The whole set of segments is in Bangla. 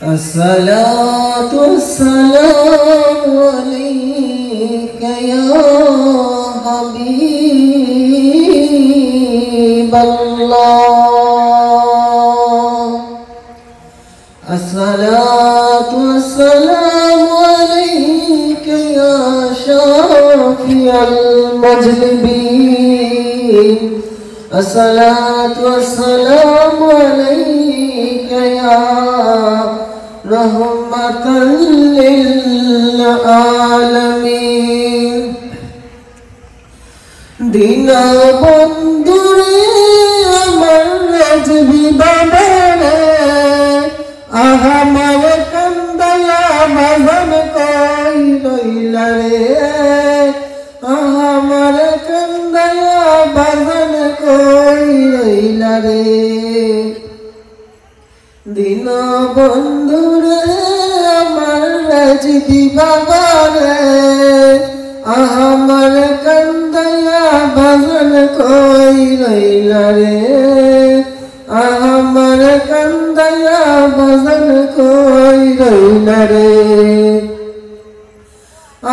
الصلاة والسلام عليك يا حبيب الله الصلاة والسلام عليك يا شافي المذنبين الصلاة والسلام عليك يا رحمة للعالمين دينا بندري আমার রাজবি বাবারে আমার কান্দায়া বাজন কই লইলা রে আমার কান্দায়া বাজন কই লইলা রে দিন বন্ধুরে আমার রাজবি বাবারে আমার কান্দায়া বাজন কই লইলা রে আমার কান্দায়া বাজন কই লইলা রে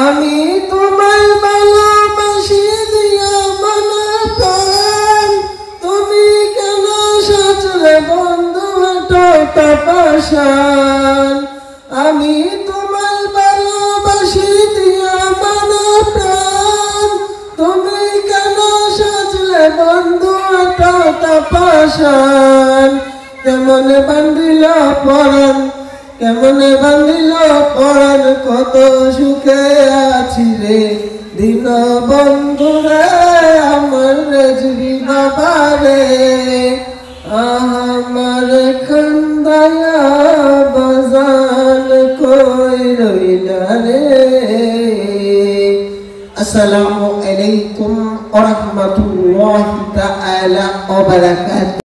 আমি তোমায় ভালোবাসি দিয়া মনে প্রাণ তুমি কেন সাজলে বন্ধু পাশান আমি তোমায় ভালোবাসি দিয়া মনে প্রাণ তুমি কেন সাজলে বন্ধু পাশান কেমন বান্ধিল পরাণ কেমন বান্ধিল পরাণ কত সুখে আছি রে দিন বন্ধুরে আমার রাজবি বাবারে আমার কান্দায়া বাজান কই রইলা রে আসসালামু আলাইকুম ওয়া রাহমাতুল্লাহি তাআলা ওয়া বারাকাতুহু।